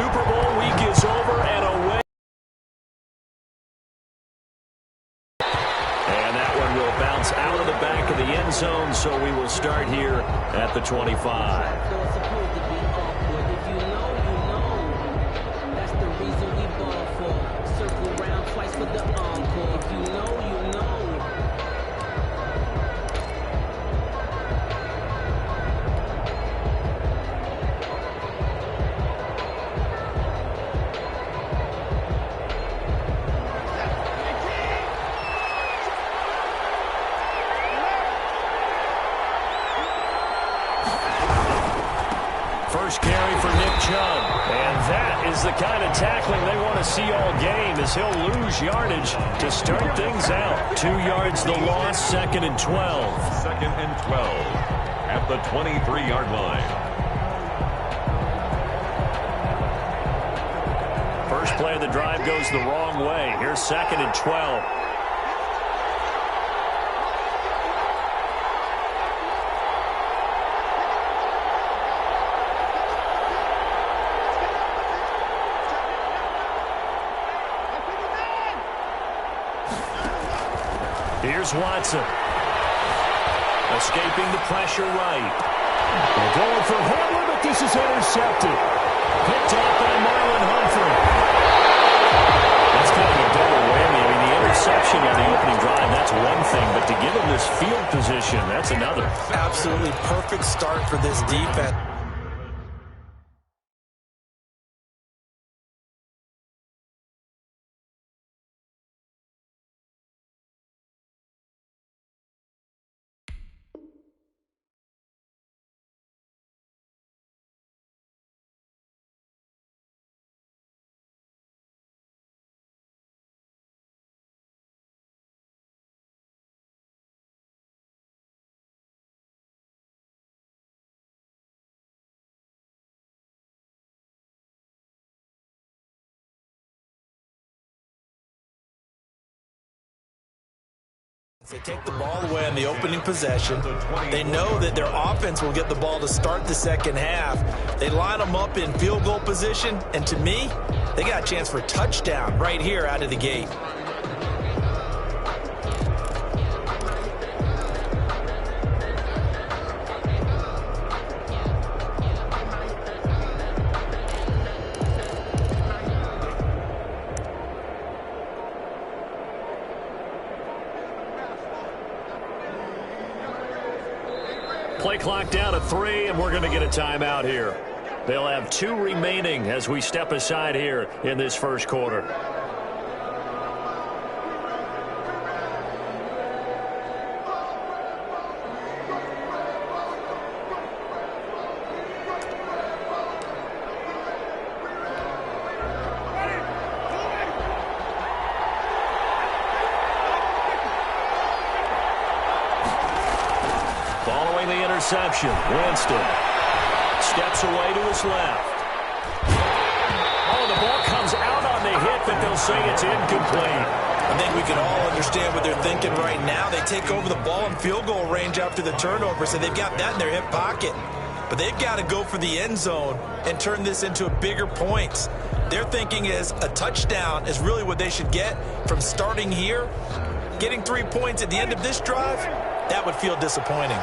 Super Bowl week is over and away. And that one will bounce out of the back of the end zone, so we will start here at the 25. First carry for Nick Chubb. And that is the kind of tackling they want to see all game, as he'll lose yardage to start things out. 2 yards the loss, 2nd and 12. 2nd and 12 at the 23-yard line. First play of the drive goes the wrong way. Here's 2nd and 12. Here's Watson. Escaping the pressure right. They're going for Hamler, but this is intercepted. Picked off by Marlon Humphrey. That's kind of a double whammy. I mean, the interception on the opening drive, that's one thing, but to give him this field position, that's another. Absolutely perfect start for this defense. They take the ball away on the opening possession. They know that their offense will get the ball to start the second half. They line them up in field goal position, and to me, they got a chance for a touchdown right here out of the gate. Play clock down to 3, and we're going to get a timeout here. They'll have 2 remaining as we step aside here in this first quarter. Interception. Winston steps away to his left. Oh, the ball comes out on the hit, but they'll say it's incomplete. I think we can all understand what they're thinking right now. They take over the ball in field goal range after the turnover, so they've got that in their hip pocket. But they've got to go for the end zone and turn this into a bigger points. Their thinking is a touchdown is really what they should get from starting here. Getting 3 points at the end of this drive, that would feel disappointing.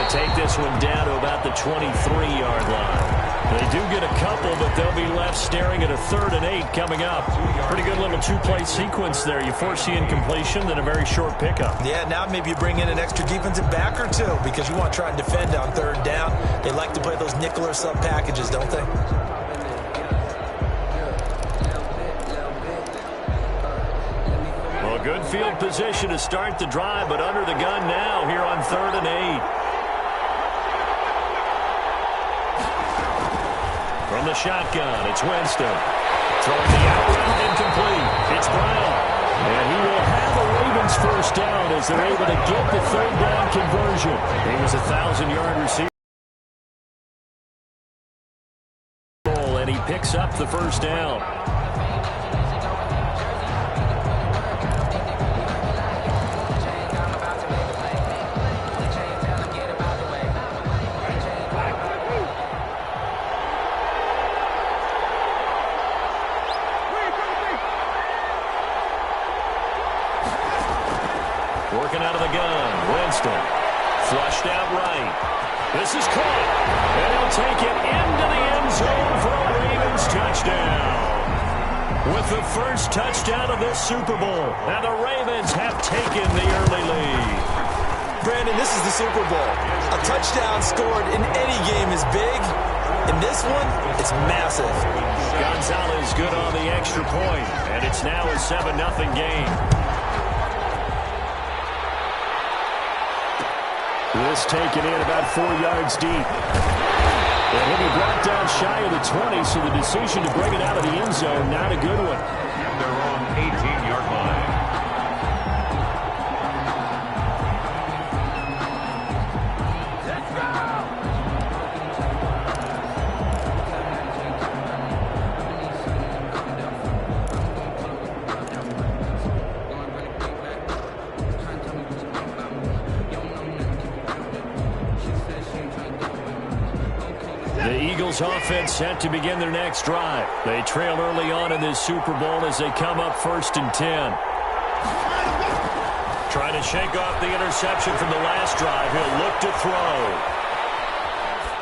Take this one down to about the 23-yard line. They do get a couple, but they'll be left staring at a 3rd and 8 coming up. Pretty good little 2-play sequence there. You force the incompletion, then a very short pickup. Yeah, now maybe you bring in an extra defensive back or 2 because you want to try and defend on 3rd down. They like to play those nickel or sub packages, don't they? Well, good field position to start the drive, but under the gun now here on 3rd and 8. From the shotgun, it's Winston. Throwing the out route incomplete. It's Brown. And he will have a Ravens first down as they're able to get the 3rd down conversion. He was a 1,000-yard receiver. And he picks up the first down. Working out of the gun. Winston. Flushed out right. This is caught. And he'll take it into the end zone for a Ravens touchdown. With the first touchdown of this Super Bowl. And the Ravens have taken the early lead. Brandon, this is the Super Bowl. A touchdown scored in any game is big. In this one, it's massive. Gonzalez good on the extra point. And it's now a 7-0 game. This taken in about 4 yards deep. And he'll be brought down shy of the 20, so the decision to bring it out of the end zone, not a good one. And they're on 18-yard line. The Eagles offense set to begin their next drive. They trail early on in this Super Bowl as they come up 1st and 10. Trying to shake off the interception from the last drive. He'll look to throw.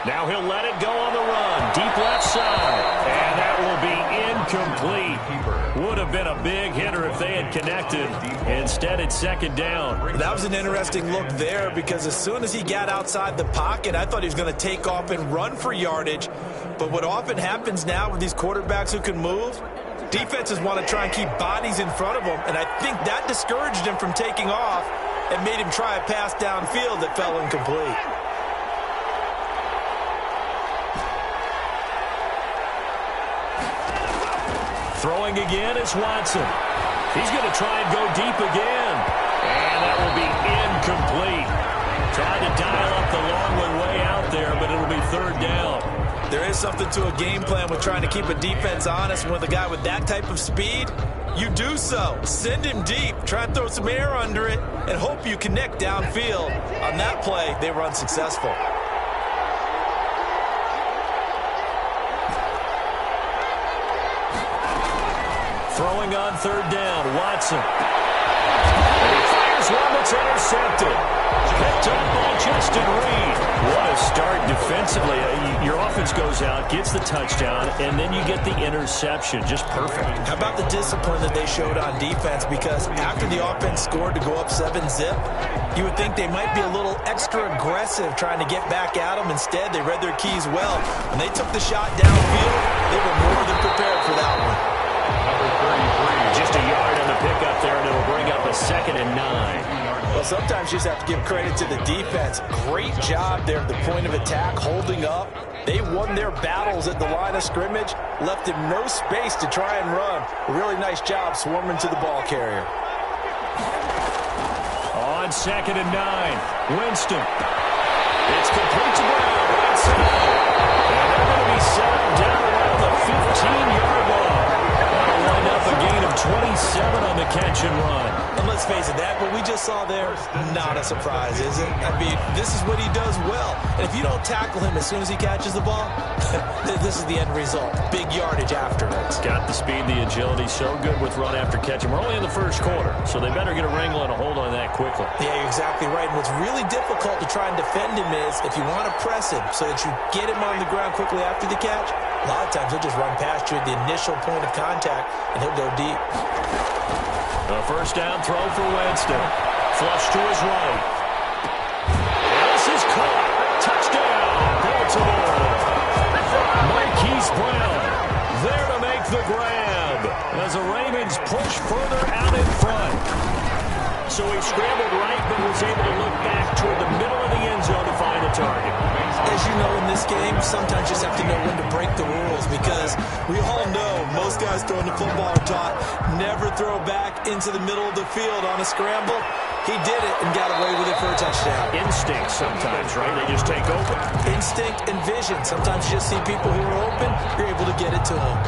Now he'll let it go on the run. Deep left side. And that will be incomplete. Would have been a big hitter if they had connected. Instead, it's 2nd down. That was an interesting look there because as soon as he got outside the pocket, I thought he was going to take off and run for yardage. But what often happens now with these quarterbacks who can move, defenses want to try and keep bodies in front of them. And I think that discouraged him from taking off and made him try a pass downfield that fell incomplete. Throwing again is Watson. He's going to try and go deep again. And that will be incomplete. Tried to dial up the long one way out there, but it'll be 3rd down. There is something to a game plan with trying to keep a defense honest. With a guy with that type of speed, you do so. Send him deep. Try and throw some air under it and hope you connect downfield. On that play, they were unsuccessful. Throwing on 3rd down, Watson. And he fires one that's intercepted. Picked up by Justin Reed. What a start defensively. Your offense goes out, gets the touchdown, and then you get the interception. Just perfect. How about the discipline that they showed on defense? Because after the offense scored to go up 7-zip, you would think they might be a little extra aggressive trying to get back at them. Instead, they read their keys well. When they took the shot downfield, they were more than prepared for that one. Number 33. Just a yard on the pickup there, and it'll bring up a 2nd and 9. Well, sometimes you just have to give credit to the defense. Great job there at the point of attack, holding up. They won their battles at the line of scrimmage, left him no space to try and run. A really nice job swarming to the ball carrier. On 2nd and 9, Winston. It's complete to Brown, right side. And they're going to be settled down around the 15-yard line. That'll wind up a gain of 27 on the catch and run. And let's face it, that what we just saw there, not a surprise, is it? I mean, this is what he does well. And if you don't tackle him as soon as he catches the ball, this is the end result. Big yardage afterwards. Got the speed, the agility, so good with run after catch. And we're only in the 1st quarter, so they better get a wrangle and a hold on that quickly. Yeah, you're exactly right. And what's really difficult to try and defend him is if you want to press him so that you get him on the ground quickly after the catch, a lot of times he'll just run past you at the initial point of contact, and he'll go deep. A 1st down throw for Winston. Flush to his right. This is caught. Touchdown, Baltimore. Marquise Brown there to make the grab as the Ravens push further out in front. So he scrambled right, but was able to look back toward the middle of the end zone to find a target. As you know, in this game, sometimes you just have to know when to break the rules because we all know most guys throwing the football are taught never throw back into the middle of the field on a scramble. He did it and got away with it for a touchdown. Instinct sometimes, right? They just take over. Instinct and vision. Sometimes you just see people who are open, you're able to get it to them.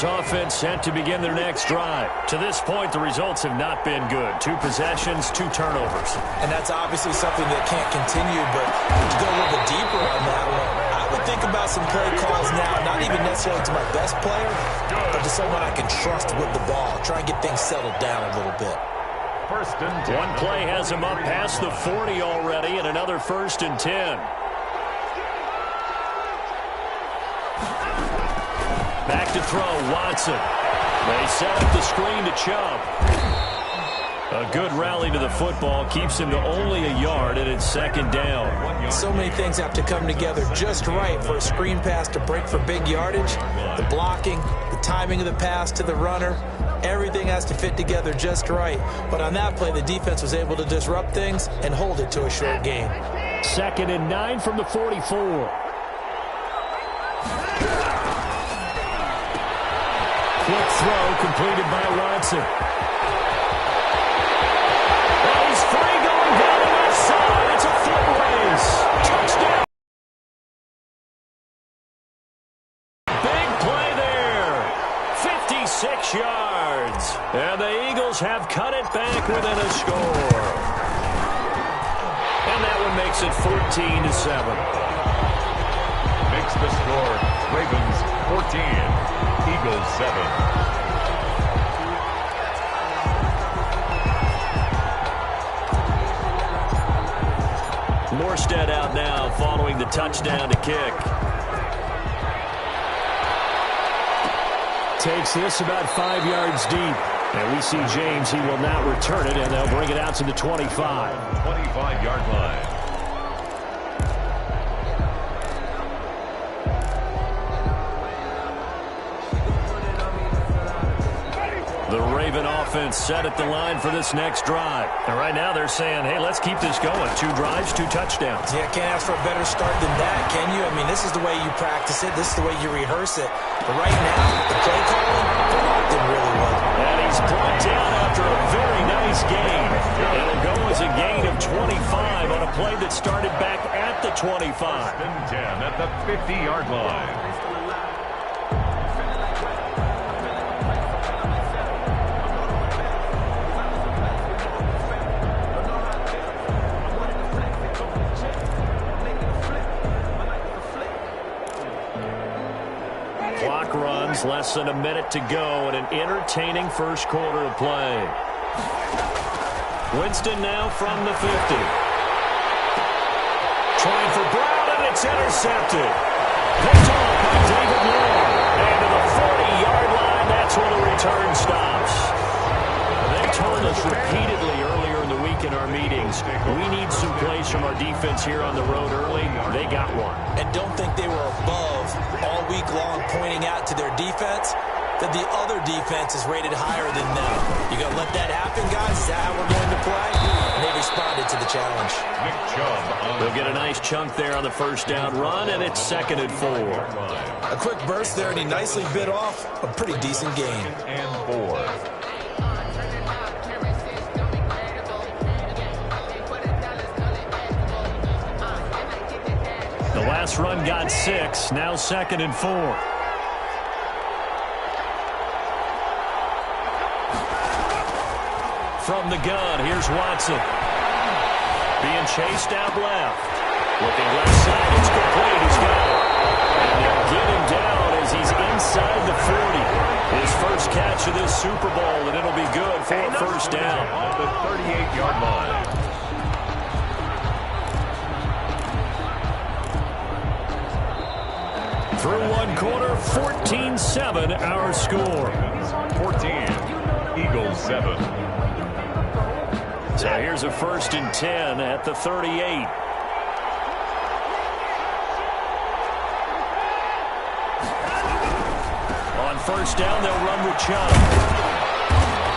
Eagles offense set to begin their next drive. To this point, the results have not been good. 2 possessions, 2 turnovers. And that's obviously something that can't continue, but to go a little bit deeper on that one, I would think about some play calls now, not even necessarily to my best player, but to someone I can trust with the ball. Try and get things settled down a little bit. First and 10. One play has him up past the 40 already, and another 1st and 10. Back to throw, Watson. They set up the screen to Chubb. A good rally to the football keeps him to only a yard, and it's 2nd down. So many things have to come together just right for a screen pass to break for big yardage. The blocking, the timing of the pass to the runner, everything has to fit together just right. But on that play, the defense was able to disrupt things and hold it to a short gain. 2nd and 9 from the 44. Quick throw completed by Watson. Oh, he's free going down the left side. It's a foot race. Touchdown. Big play there. 56 yards. And the Eagles have cut it back within a score. And that one makes it 14-7. Makes the score. Ravens 14. Eagles 7. Morstead out now following the touchdown to kick. Takes this about 5 yards deep. And we see James, he will not return it, and they'll bring it out to the 25. 25-yard line. The Raven offense set at the line for this next drive. And right now they're saying, hey, let's keep this going. 2 drives, 2 touchdowns. Yeah, can't ask for a better start than that, can you? I mean, this is the way you practice it. This is the way you rehearse it. But right now, the play calling, they're locked in really well. And he's brought down after a very nice gain. It'll go as a gain of 25 on a play that started back at the 25. First and 10 at the 50-yard line. Clock runs, less than a minute to go, and an entertaining first quarter of play. Winston now from the 50. Trying for Brown, and it's intercepted. Picked off by David Long. And to the 40-yard line, that's where the return stops. They told us repeatedly earlier in the week in our meetings, we need some plays from our defense here on the road early. They got one. And don't think they were above all week long pointing out to their defense that the other defense is rated higher than them. You going to let that happen, guys? Is that how we're going to play? And they responded to the challenge. Nick Chubb. They'll get a nice chunk there on the first down run, and it's 2nd and 4. A quick burst there, and he nicely bit off a pretty decent gain. And 4. The last run got 6, now 2nd and 4. From the gun, here's Watson. Being chased out left. Looking left side, it's complete. He's got it. And they'll get him down as he's inside the 40. His first catch of this Super Bowl, and it'll be good for a first down. At the 38-yard line. Through one quarter, 14-7 our score. 14. Eagles 7. So here's a 1st and 10 at the 38. On first down, they'll run with Chubb.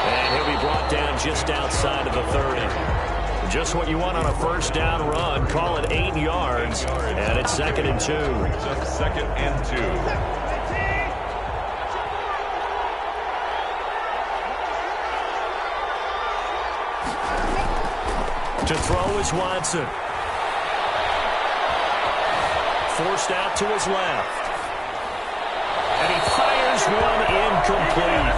And he'll be brought down just outside of the 30. Just what you want on a first down run. Call it 8 yards. And it's 2nd and 2. Just 2nd and 2. To throw is Watson. Forced out to his left. And he fires Here's one incomplete.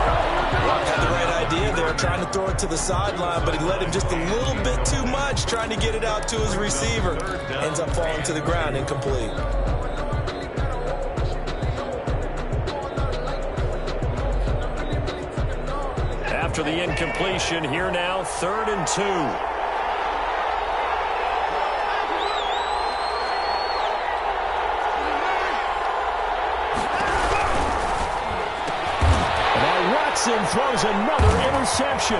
Had the right idea there, trying to throw it to the sideline, but he let him just a little bit too much, trying to get it out to his receiver. Ends up falling to the ground, incomplete. After the incompletion, here now, 3rd and 2. Watson throws another interception.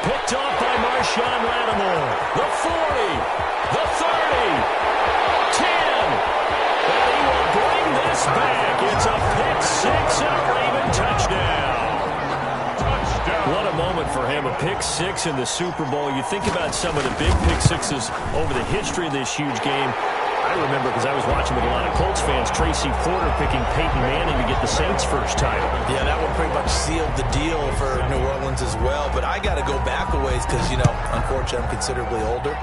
Picked off by Marshawn Lattimore. The 40, the 30, 10. And he will bring this back. It's a pick six and a Raven touchdown. What a moment for him, a pick six in the Super Bowl. You think about some of the big pick sixes over the history of this huge game. I remember, because I was watching with a lot of Colts fans, Tracy Porter picking Peyton Manning to get the Saints' first title. Yeah, that one pretty much sealed the deal for New Orleans as well. But I got to go back a ways because, you know, unfortunately I'm considerably older.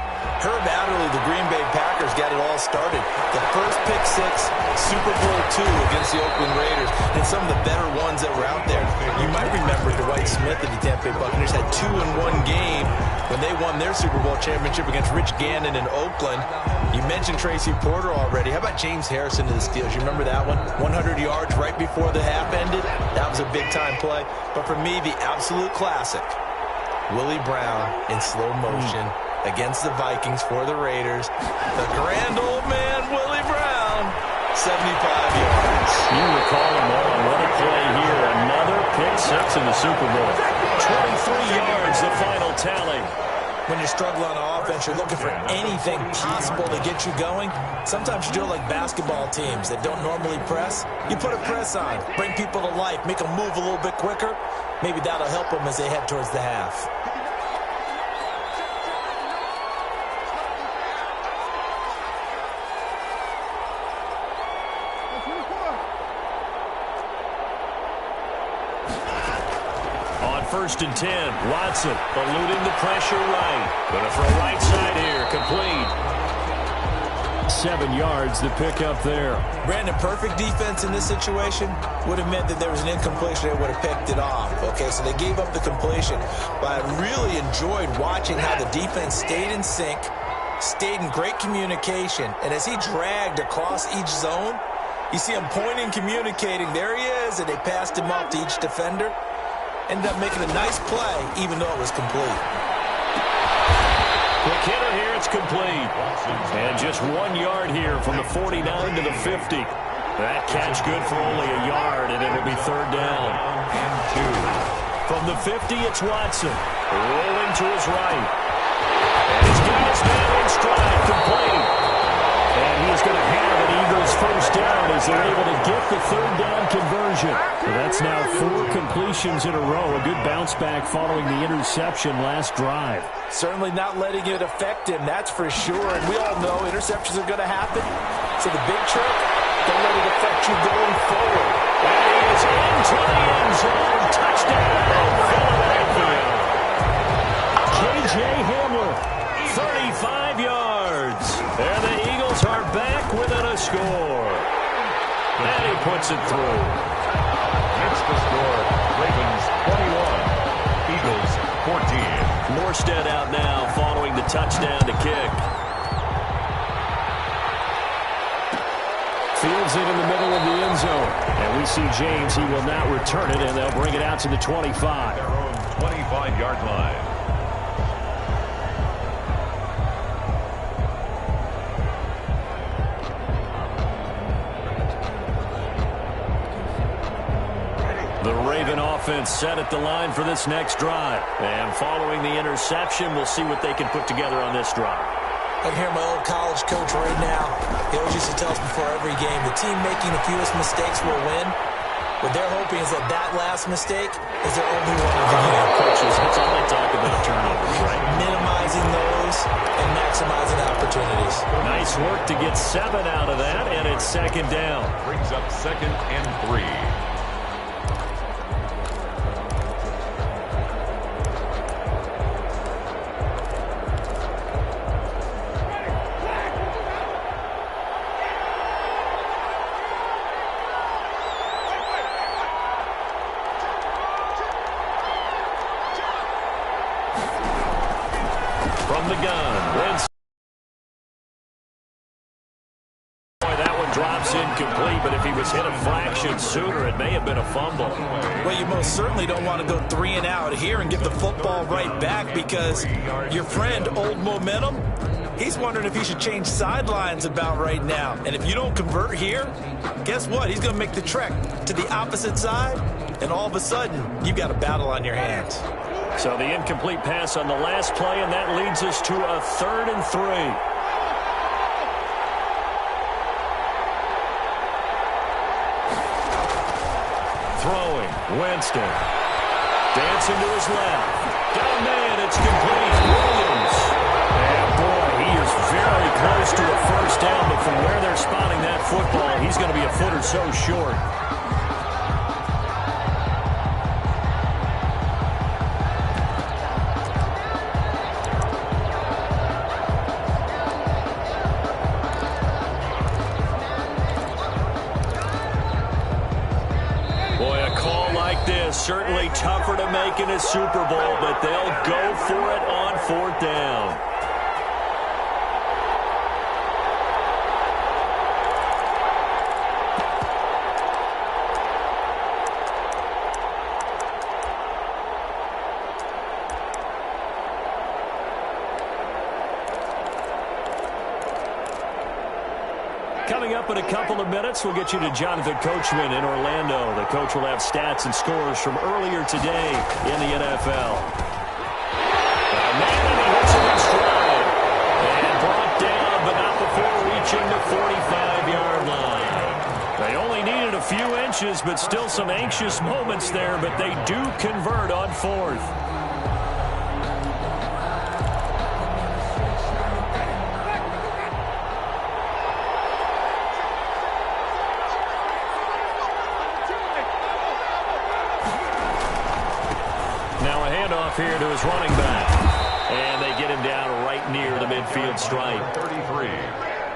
Herb Adderley, the Green Bay Packers, got it all started. The first pick six, Super Bowl II against the Oakland Raiders, and some of the better ones that were out there. You might remember Dwight Smith of the Tampa Bay Buccaneers had 2-in-1 game when they won their Super Bowl championship against Rich Gannon in Oakland. You mentioned Tracy Porter already. How about James Harrison to the Steelers? You remember that one? 100 yards right before the half ended. That was a big-time play. But for me, the absolute classic, Willie Brown in slow motion against the Vikings for the Raiders. The grand old man, Willie Brown, 75 yards. You recall them all. What a play here. Another pick six in the Super Bowl. 23 yards, the final tally. When you're struggling on offense, you're looking for anything possible to get you going. Sometimes you do it like basketball teams that don't normally press. You put a press on, bring people to life, make them move a little bit quicker. Maybe that'll help them as they head towards the half. First and 10. Watson eluding the pressure right. Going to throw right side here. Complete. 7 yards the pick up there. Brandon, perfect defense in this situation would have meant that there was an incompletion. They would have picked it off. Okay, so they gave up the completion. But I really enjoyed watching how the defense stayed in sync, stayed in great communication. And as he dragged across each zone, you see him pointing, communicating. There he is, and they passed him off to each defender. Ended up making a nice play, even though it was complete. Quick hitter here, it's complete. And just 1 yard here from the 49 to the 50. That catch good for only a yard, and it'll be 3rd down. And 2. From the 50, it's Watson. Rolling to his right. And he's got his man in stride, complete. And he's going to have an Eagles first down as they're able to get the 3rd down conversion. So that's now 4 completions in a row. A good bounce back following the interception last drive. Certainly not letting it affect him, that's for sure. And we all know interceptions are going to happen. So the big trick, don't let it affect you going forward. And he is into the end zone. Touchdown, Philadelphia. K.J. Hamler, 35 yards. And the Eagles are back within a score. And he puts it through. It's the score. Ravens 21, Eagles 14. Morstead out now following the touchdown to kick. Fields it in the middle of the end zone. And we see James. He will not return it, and they'll bring it out to the 25. Their own 25-yard line. The Raven offense set at the line for this next drive. And following the interception, we'll see what they can put together on this drive. I can hear my old college coach right now. He always used to tell us before every game, the team making the fewest mistakes will win. What they're hoping is that that last mistake is their only one of the game. Coaches, that's all they talk about, turnovers, right? Minimizing those and maximizing opportunities. Nice work to get 7 out of that, and it's 2nd down. Brings up 2nd and 3. From the gun, Winston. That one drops incomplete, but if he was hit a fraction sooner, it may have been a fumble. Well, you most certainly don't want to go 3 and out here and give the football right back, because your friend, Old Momentum, he's wondering if he should change sidelines about right now. And if you don't convert here, guess what? He's going to make the trek to the opposite side, and all of a sudden, you've got a battle on your hands. So the incomplete pass on the last play, and that leads us to a 3rd and 3. Throwing, Winston. Dancing to his left. Down man, it's complete. Williams. And boy, he is very close to a first down, but from where they're spotting that football, he's going to be a foot or so short. Certainly tougher to make in a Super Bowl, but they'll go for it on 4th down. Coming up in a couple of minutes, we'll get you to Jonathan Coachman in Orlando. The coach will have stats and scores from earlier today in the NFL. And brought down, but not before reaching the 45-yard line. They only needed a few inches, but still some anxious moments there, but they do convert on 4th. Here to his running back. And they get him down right near the midfield stripe. 33.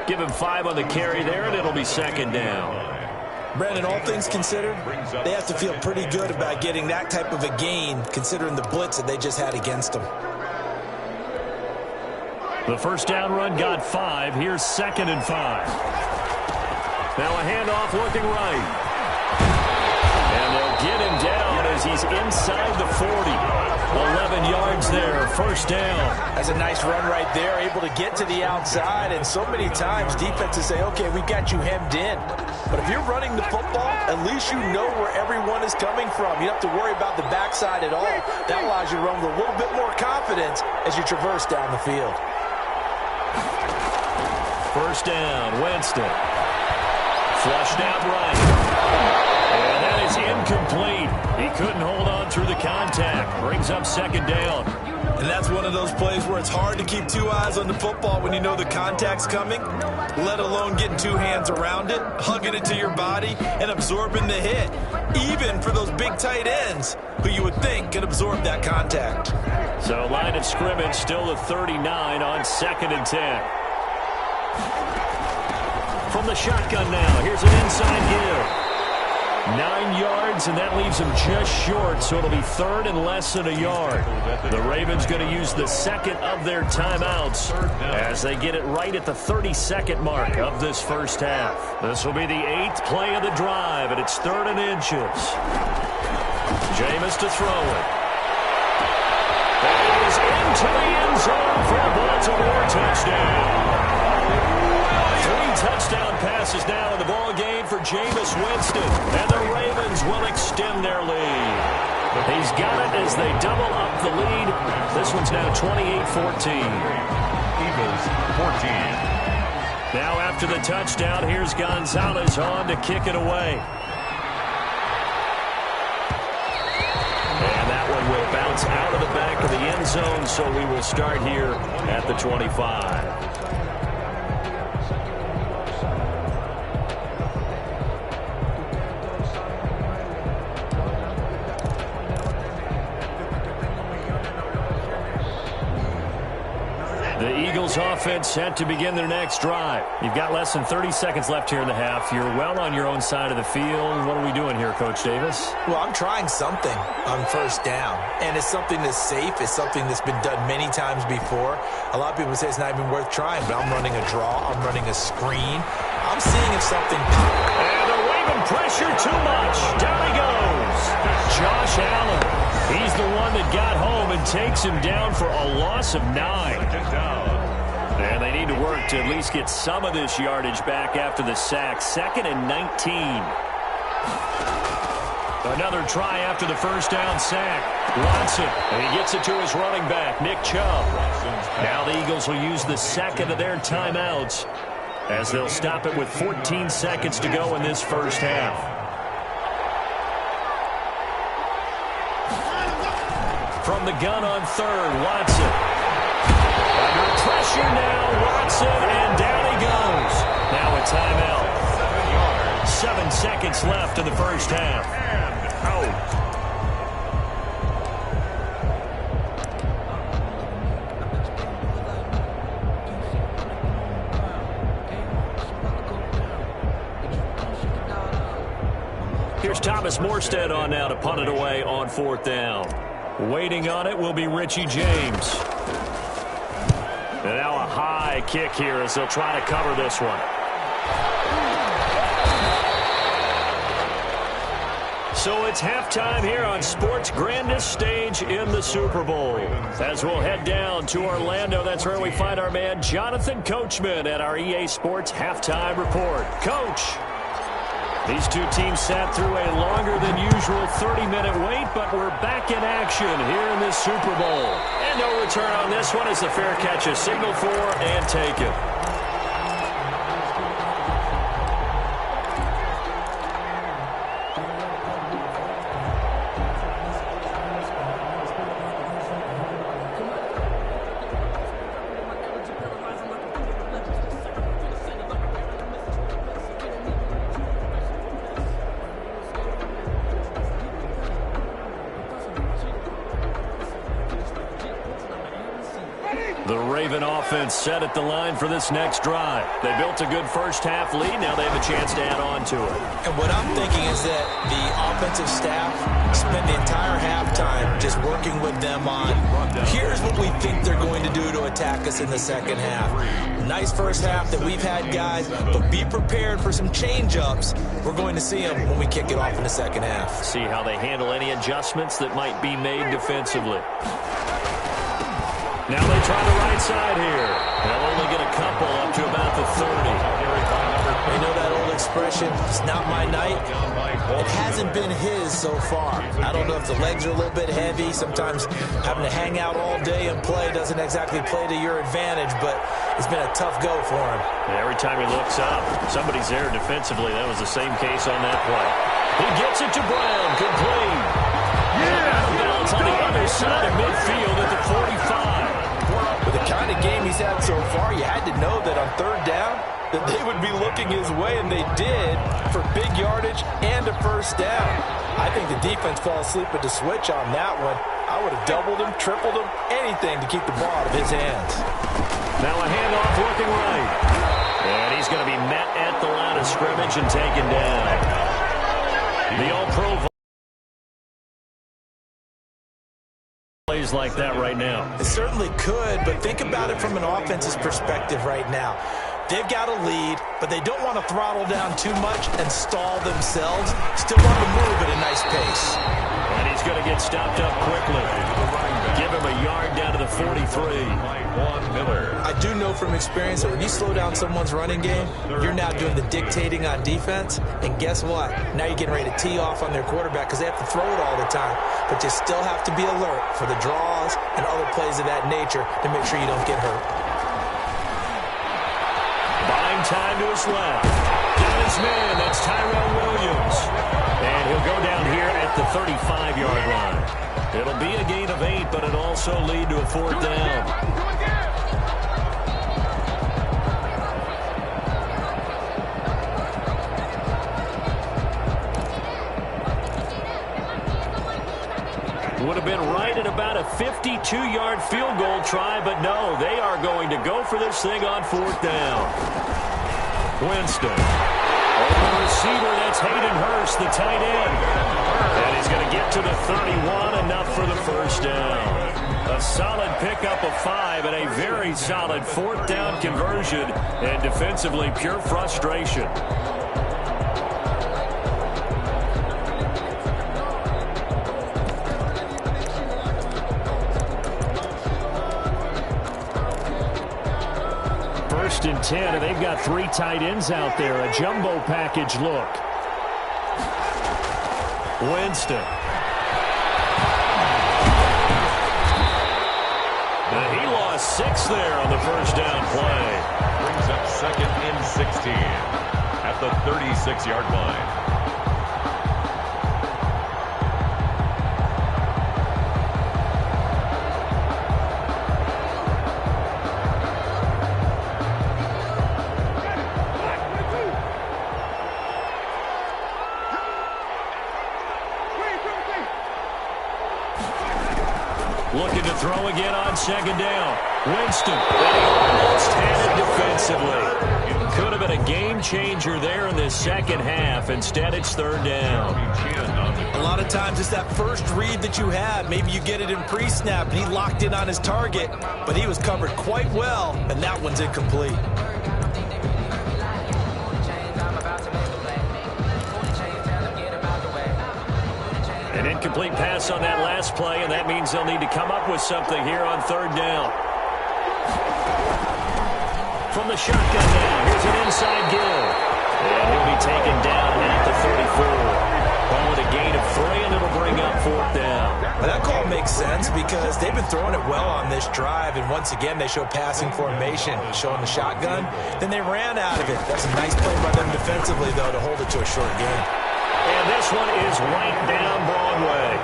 Give him 5 on the carry there, and it'll be 2nd down. Brandon, all things considered, they have to feel pretty good about getting that type of a gain, considering the blitz that they just had against them. The first down run got 5. Here's 2nd and 5. Now a handoff looking right. And they'll get him down as he's inside the 40. 11 yards there, first down. That's a nice run right there, able to get to the outside, and so many times defenses say, okay, we've got you hemmed in. But if you're running the football, at least you know where everyone is coming from. You don't have to worry about the backside at all. That allows you to run with a little bit more confidence as you traverse down the field. First down, Winston. Flushed out right. And that is incomplete. He couldn't hold on through the contact. Brings up 2nd down. And that's one of those plays where it's hard to keep 2 eyes on the football when you know the contact's coming, let alone getting 2 hands around it, hugging it to your body, and absorbing the hit, even for those big tight ends who you would think could absorb that contact. So line of scrimmage still the 39 on 2nd and 10. From the shotgun now, here's an inside give. 9 yards, and that leaves him just short, so it'll be 3rd and less than a yard. The Ravens going to use the 2nd of their timeouts as they get it right at the 32nd mark of this first half. This will be the 8th play of the drive, and it's 3rd and inches. Jameis to throw it. That is into the end zone for a Baltimore touchdown. 3 touchdown passes now in the ball game for Jameis Winston, and the Ravens will extend their lead. He's got it as they double up the lead. This one's now 28-14. Eagles 14. Now after the touchdown, here's Gonzalez on to kick it away. And that one will bounce out of the back of the end zone, so we will start here at the 25. The Eagles offense set to begin their next drive. You've got less than 30 seconds left here in the half. You're well on your own side of the field. What are we doing here, Coach Davis? Well, I'm trying something on first down, and it's something that's safe. It's something that's been done many times before. A lot of people say it's not even worth trying, but I'm running a draw. I'm running a screen. I'm seeing if something pops. And they're waving pressure too much. Down he goes. Josh Allen. He's the one that got home and takes him down for a loss of 9. And they need to work to at least get some of this yardage back after the sack. 2nd and 19. Another try after the first down sack. Watson, and he gets it to his running back, Nick Chubb. Now the Eagles will use the second of their timeouts as they'll stop it with 14 seconds to go in this first half. From the gun on third, Watson. Under pressure now, Watson, and down he goes. Now a timeout. 7 seconds left in the first half. And out. Here's Thomas Morstead on now to punt it away on 4th down. Waiting on it will be Richie James. And now a high kick here as they'll try to cover this one. So it's halftime here on sports' grandest stage in the Super Bowl. As we'll head down to Orlando, that's where we find our man Jonathan Coachman at our EA Sports Halftime Report. Coach. These two teams sat through a longer than usual 30-minute wait, but we're back in action here in this Super Bowl. And no return on this one as the fair catch is signaled for and taken. The Raven offense set at the line for this next drive. They built a good first half lead. Now they have a chance to add on to it. And what I'm thinking is that the offensive staff spent the entire halftime just working with them on, here's what we think they're going to do to attack us in the second half. Nice first half that we've had, guys, but be prepared for some change-ups. We're going to see them when we kick it off in the second half. See how they handle any adjustments that might be made defensively. Now they try the right side here. They'll only get a couple up to about the 30. You know that old expression, it's not my night? It hasn't been his so far. I don't know if the legs are a little bit heavy. Sometimes having to hang out all day and play doesn't exactly play to your advantage, but it's been a tough go for him. And every time he looks up, somebody's there defensively. That was the same case on that play. He gets it to Brown. Good play. Out of bounds on the other side of midfield at the 45. With the kind of game he's had so far, you had to know that on third down that they would be looking his way, and they did, for big yardage and a first down. I think the defense fell asleep at the switch on that one. I would have doubled him, tripled him, anything to keep the ball out of his hands. Now a handoff looking right. And he's going to be met at the line of scrimmage and taken down. The All-Pro plays like that right now. It certainly could, but think about it from an offense's perspective right now. They've got a lead, but they don't want to throttle down too much and stall themselves. Still want to move at a nice pace. And he's going to get stopped up quickly. Give him a yard down to the 43. I do know from experience that when you slow down someone's running game, you're now doing the dictating on defense. And guess what? Now you're getting ready to tee off on their quarterback because they have to throw it all the time. But you still have to be alert for the draws and other plays of that nature to make sure you don't get hurt. Buying time to his left. Down his man, that's Tyrell Williams. And he'll go down here at the 35-yard line. It'll be a gain of 8, but it'll also lead to a 4th down. Would have been right at about a 52-yard field goal try, but no, they are going to go for this thing on 4th down. Winston. Over the receiver, that's Hayden Hurst, the tight end. And he's going to get to the 31, enough for the first down. A solid pickup of 5 and a very solid 4th down conversion, and defensively pure frustration. First and 10, and they've got 3 tight ends out there. A jumbo package look. Winston. And he lost 6 there on the first down play. Brings up 2nd and 16 at the 36-yard line. Looking to throw again on 2nd down. Winston. They almost had it defensively. Could have been a game changer there in this second half. Instead, it's 3rd down. A lot of times it's that first read that you have. Maybe you get it in pre-snap, and he locked in on his target, but he was covered quite well, and that one's incomplete. An incomplete pass on that last play, and that means they'll need to come up with something here on 3rd down. From the shotgun now, here's an inside give. And he'll be taken down at the 34. Call it a gain of 3, and it'll bring up 4th down. Well, that call makes sense because they've been throwing it well on this drive, and once again they show passing formation, showing the shotgun. Then they ran out of it. That's a nice play by them defensively, though, to hold it to a short gain. And this one is right down Broadway.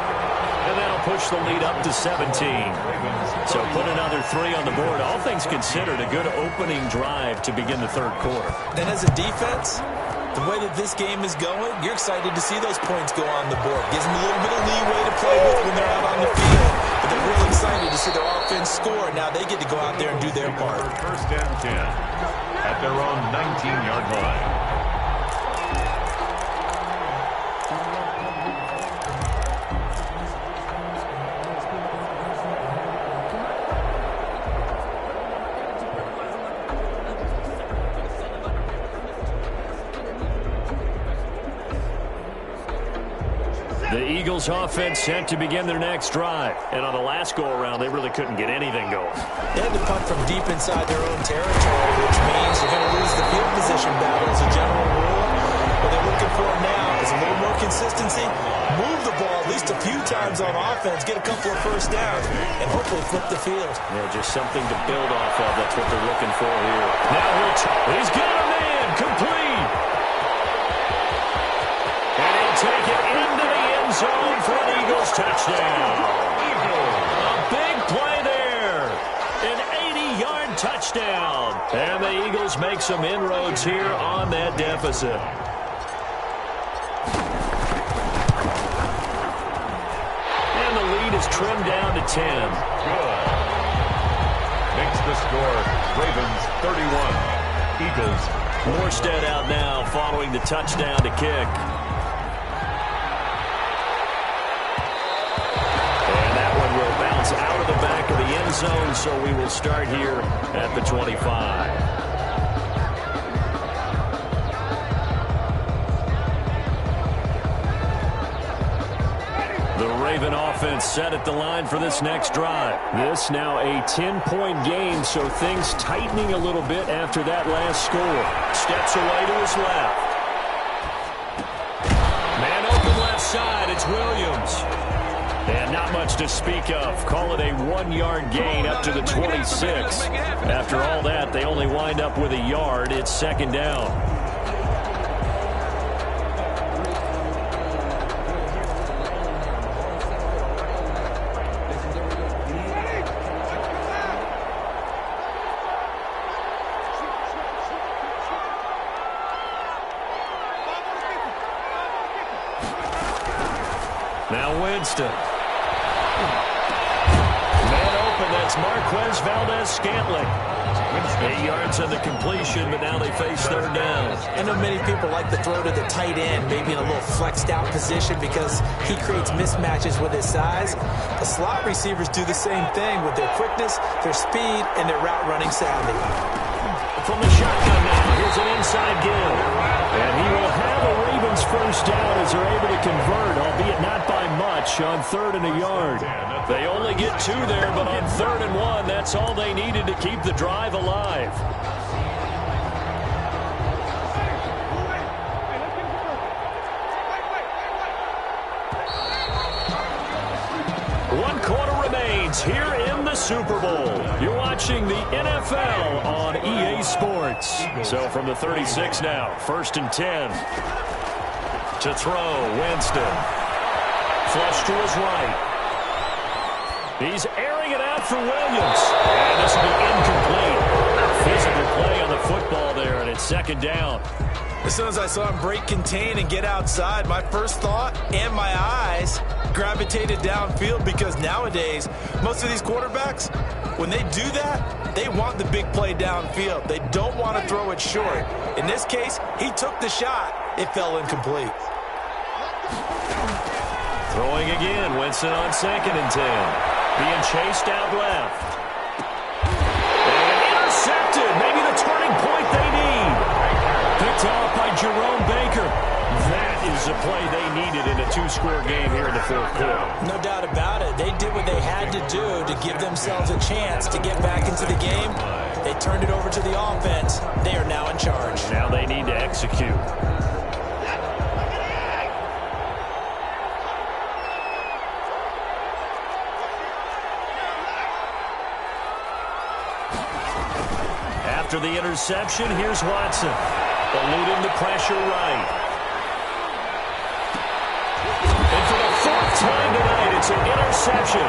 And that'll push the lead up to 17. So put another 3 on the board. All things considered, a good opening drive to begin the 3rd quarter. And as a defense, the way that this game is going, you're excited to see those points go on the board. Gives them a little bit of leeway to play with when they're out on the field. But they're really excited to see their offense score. Now they get to go out there and do their part. 1st and 10 at their own 19-yard line. The Eagles offense set to begin their next drive. And on the last go-around, they really couldn't get anything going. They had to punt from deep inside their own territory, which means you're going to lose the field position battle as a general rule. What they're looking for now is a little more consistency, move the ball at least a few times on offense, get a couple of first downs, and hopefully flip the field. Yeah, just something to build off of. That's what they're looking for here. Now he's got a man, complete. And he'll take it into the end zone for an Eagles touchdown. A big play there. An 80-yard touchdown. And the Eagles make some inroads here on that deficit. And the lead is trimmed down to 10. Good. Makes the score Ravens 31, Eagles. Morstead out now following the touchdown to kick. Out of the back of the end zone, so we will start here at the 25. The Raven offense set at the line for this next drive. This now a 10-point game, so things tightening a little bit after that last score. Steps away to his left. Man open left side, it's Williams. And not much to speak of. Call it a 1-yard gain up to the 26. After all that, they only wind up with a yard. It's 2nd down. Now Winston. It's Marquez Valdez-Scantling. 8 yards on the completion, but now they face third down. I know many people like to throw to the tight end, maybe in a little flexed out position because he creates mismatches with his size. The slot receivers do the same thing with their quickness, their speed, and their route running savvy. From the shotgun now, here's an inside give. And he will have a Ravens first down as they're able to convert, albeit not by much, on 3rd and a yard. They only get 2 there, but on 3rd and 1, that's all they needed to keep the drive alive. One quarter remains here in the Super Bowl. You're watching the NFL on EA Sports. So from the 36 now, 1st and 10. To throw, Winston. Flush to his right. He's airing it out for Williams. And this will be incomplete. Physical play on the football there, and it's 2nd down. As soon as I saw him break contain and get outside, my first thought and my eyes gravitated downfield because nowadays, most of these quarterbacks, when they do that, they want the big play downfield. They don't want to throw it short. In this case, he took the shot. It fell incomplete. Throwing again, Winston on 2nd and 10. Being chased out left. And intercepted. Maybe the turning point they need. Picked off by Jerome Baker. That is the play they needed in a 2-score game here in the 4th quarter. No doubt about it. They did what they had to do to give themselves a chance to get back into the game. They turned it over to the offense. They are now in charge. Now they need to execute. After the interception, here's Watson. Eluding the pressure right. And for the 4th time tonight, it's an interception.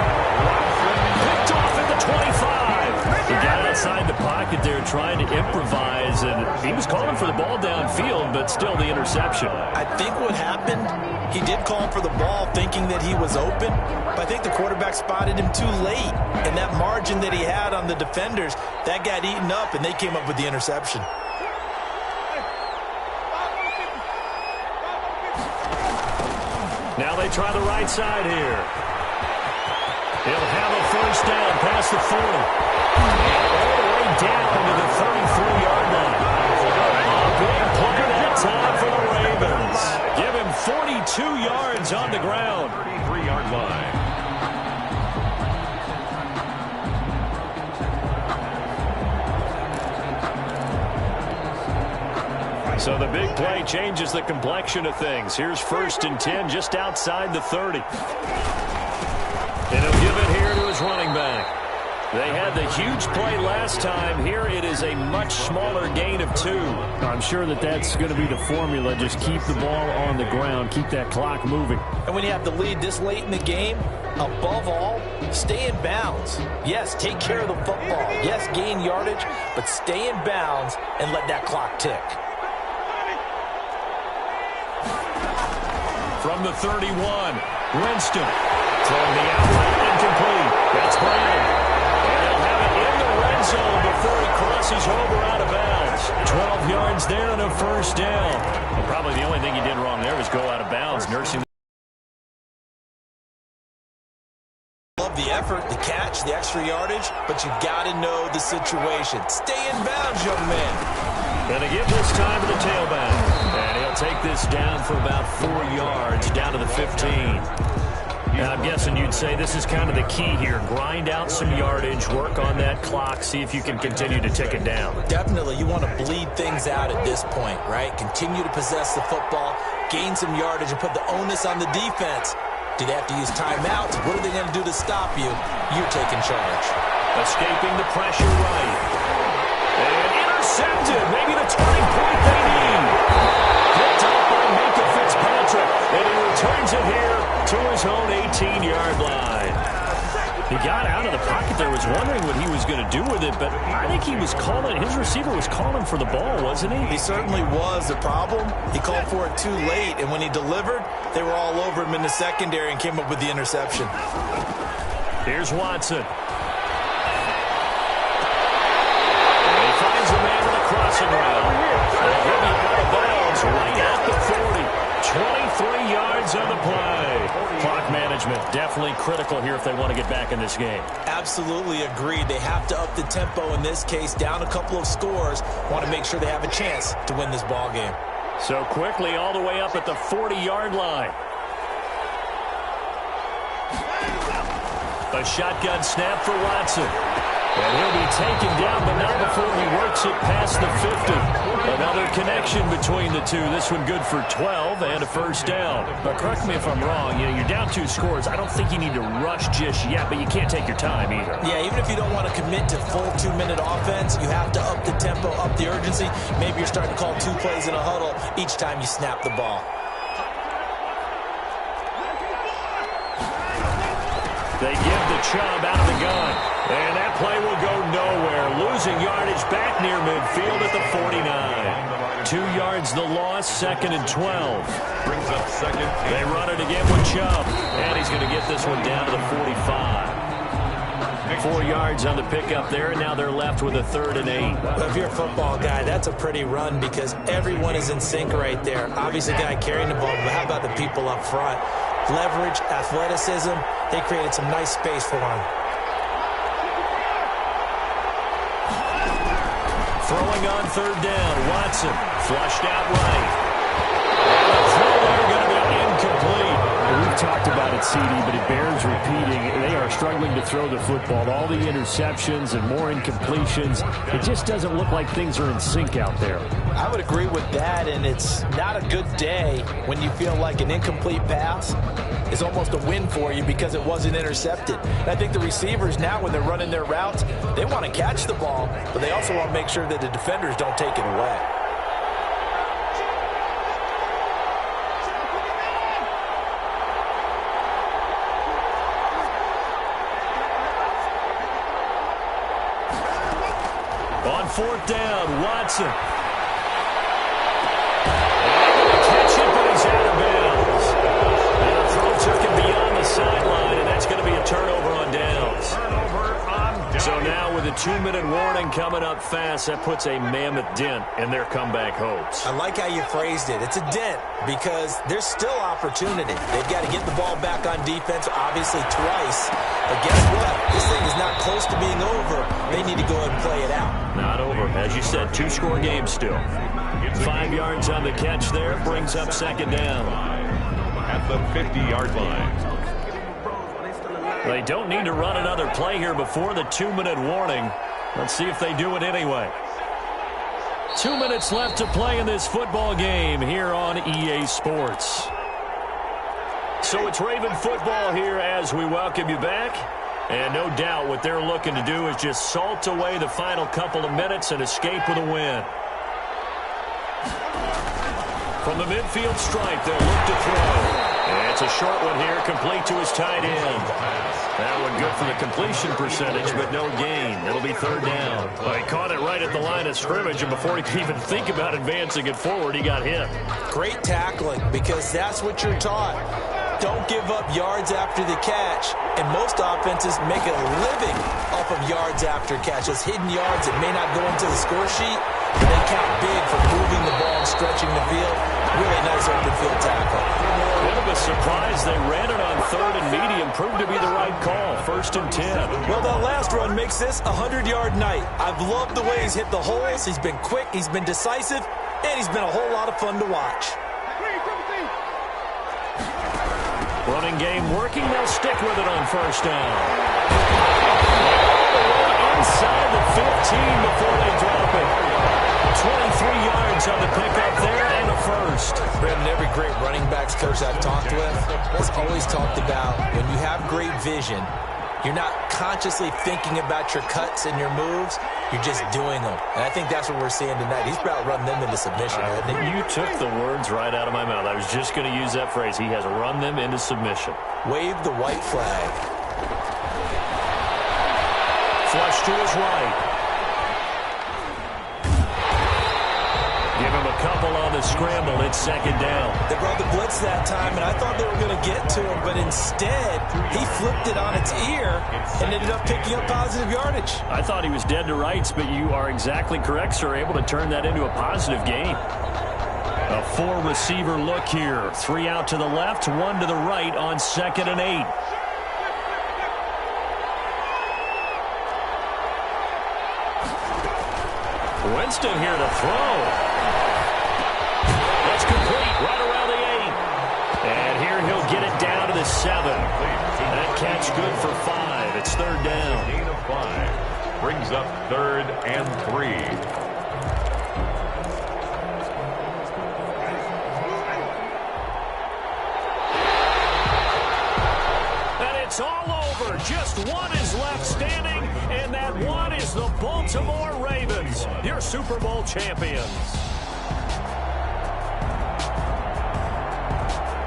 Picked off at the 25. He got outside the pocket there trying to improvise, and he was calling for the ball downfield, but still the interception. I think what happened, he did call for the ball thinking that he was open, but I think the quarterback spotted him too late. And that margin that he had on the defenders, that got eaten up, and they came up with the interception. Now they try the right side here. He'll have a first down past the 40. And all the way down to the 33-yard line. A big play that time for the Ravens. Give him 42 yards on the ground. 33-yard line. So the big play changes the complexion of things. Here's 1st and 10 just outside the 30. And he'll give it here to his running back. They had the huge play last time. Here it is a much smaller gain of 2. I'm sure that's going to be the formula. Just keep the ball on the ground. Keep that clock moving. And when you have the lead this late in the game, above all, stay in bounds. Yes, take care of the football. Yes, gain yardage, but stay in bounds and let that clock tick. From the 31, Winston throwing the outlet incomplete. That's Brown. And they'll have it in the red zone before he crosses over out of bounds. 12 yards there and a first down. Well, probably the only thing he did wrong there was go out of bounds, nursing. Love the effort, the catch, the extra yardage, but you got to know the situation. Stay in bounds, young man. And they give this time to the tailback. And he'll take this down for about 4 yards, down to the 15. And I'm guessing you'd say this is kind of the key here. Grind out some yardage, work on that clock, see if you can continue to tick it down. Definitely, you want to bleed things out at this point, right? Continue to possess the football, gain some yardage, and put the onus on the defense. Do they have to use timeouts? What are they going to do to stop you? You're taking charge. Escaping the pressure right. And intercepted. Maybe the turning point they need. Picked up by Minka Fitzpatrick. And he returns it here to his own 18-yard line. He got out of the pocket there, was wondering what he was going to do with it, but I think he was calling, his receiver was calling for the ball, wasn't he? He certainly was. The problem, he called for it too late, and when he delivered, they were all over him in the secondary and came up with the interception. Here's Watson. yards on the play. Clock management definitely critical here if they want to get back in this game. Absolutely agreed. They have to up the tempo in this case, down a couple of scores. Want to make sure they have a chance to win this ball game. So quickly all the way up at the 40-yard line. A shotgun snap for Watson. And he'll be taken down, but not before he works it past the 50. Another connection between the two. This one good for 12 and a first down. But correct me if I'm wrong. You're down 2 scores. I don't think you need to rush just yet, but you can't take your time either. Yeah, even if you don't want to commit to full 2-minute offense, you have to up the tempo, up the urgency. Maybe you're starting to call 2 plays in a huddle each time you snap the ball. They give the Chubb out of the gun. And that play will go nowhere. Losing yardage back near midfield at the 49. 2 yards the loss, 2nd and 12. Brings up second. They run it again with Chubb. And he's going to get this one down to the 45. 4 yards on the pickup there, and now they're left with a 3rd and 8. Well, if you're a football guy, that's a pretty run because everyone is in sync right there. Obviously, the guy carrying the ball, but how about the people up front? Leverage, athleticism, they created some nice space for him. Throwing on 3rd down, Watson flushed out right. And the throw there going to be incomplete. We've talked about it, CD, but it bears repeating. They are struggling to throw the football. All the interceptions and more incompletions. It just doesn't look like things are in sync out there. I would agree with that, and it's not a good day when you feel like an incomplete pass is almost a win for you because it wasn't intercepted. And I think the receivers now, when they're running their routes, they want to catch the ball, but they also want to make sure that the defenders don't take it away. On 4th down, Watson. Catch it, but he's out of bounds. And the throw took him beyond the sideline, and that's going to be a turnover on downs. So now with a 2-minute warning coming up fast, that puts a mammoth dent in their comeback hopes. I like how you phrased it. It's a dent because there's still opportunity. They've got to get the ball back on defense, obviously twice. But guess what? This thing is not close to being over. They need to go ahead and play it out. Not over. As you said, 2-score game still. 5 yards on the catch there. Brings up 2nd down. At the 50-yard line. They don't need to run another play here before the 2-minute warning. Let's see if they do it anyway. 2 minutes left to play in this football game here on EA Sports. So it's Raven football here as we welcome you back. And no doubt what they're looking to do is just salt away the final couple of minutes and escape with a win. From the midfield stripe, they'll look to throw. And it's a short one here, complete to his tight end. That one good for the completion percentage, but no gain. It'll be 3rd down. Well, he caught it right at the line of scrimmage, and before he could even think about advancing it forward, he got hit. Great tackling because that's what you're taught. Don't give up yards after the catch. And most offenses make a living off of yards after catch. Those hidden yards that may not go into the score sheet, but they count big for moving the ball and stretching the field. Really nice open field tackle. Bit of a surprise. They ran it on 3rd and medium. Proved to be the right call. 1st and 10. Well, that last run makes this a 100-yard night. I've loved the way he's hit the holes. He's been quick. He's been decisive. And he's been a whole lot of fun to watch. Running game working. They'll stick with it on 1st down. Inside the 15 before they drop it. 23 yards on the pickup there and a first. Brandon, every great running backs coach I've talked with has always talked about when you have great vision, you're not consciously thinking about your cuts and your moves. You're just doing them. And I think that's what we're seeing tonight. He's about running them into submission. You took the words right out of my mouth. I was just going to use that phrase. He has run them into submission. Wave the white flag. Flush to his right. Give him a couple on the scramble. It's 2nd down. They brought the blitz that time, and I thought they were going to get to him, but instead, he flipped it on its ear and ended up picking up positive yardage. I thought he was dead to rights, but you are exactly correct, sir. Able to turn that into a positive gain. A four-receiver look here. 3 out to the left, 1 to the right on 2nd and 8. Winston here to throw. That's complete right around the 8. And here he'll get it down to the 7. That catch good for 5. It's 3rd down. Gain of 5. Brings up 3rd and 3. It's all over. Just one is left standing, and that one is the Baltimore Ravens, your Super Bowl champions.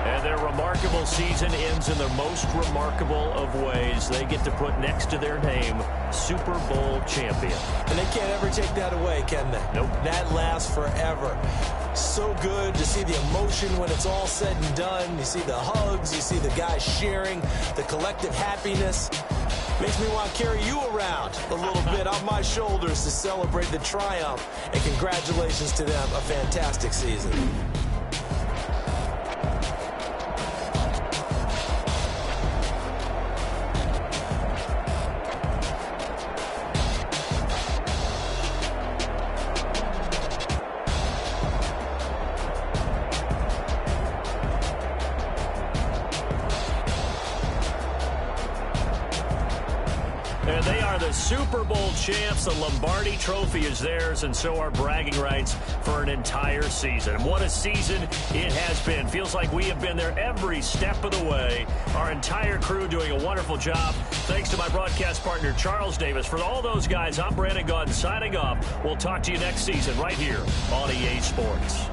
And their remarkable season ends in the most remarkable of ways. They get to put next to their name, Super Bowl champion. And they can't ever take that away, can they? Nope. That lasts forever. So good to see the emotion when it's all said and done. You see the hugs, you see the guys sharing, the collective happiness. Makes me want to carry you around a little bit on my shoulders to celebrate the triumph. And congratulations to them, a fantastic season. And they are the Super Bowl champs. The Lombardi Trophy is theirs, and so are bragging rights for an entire season. What a season it has been. Feels like we have been there every step of the way. Our entire crew doing a wonderful job. Thanks to my broadcast partner, Charles Davis. For all those guys, I'm Brandon Gaudin signing off. We'll talk to you next season right here on EA Sports.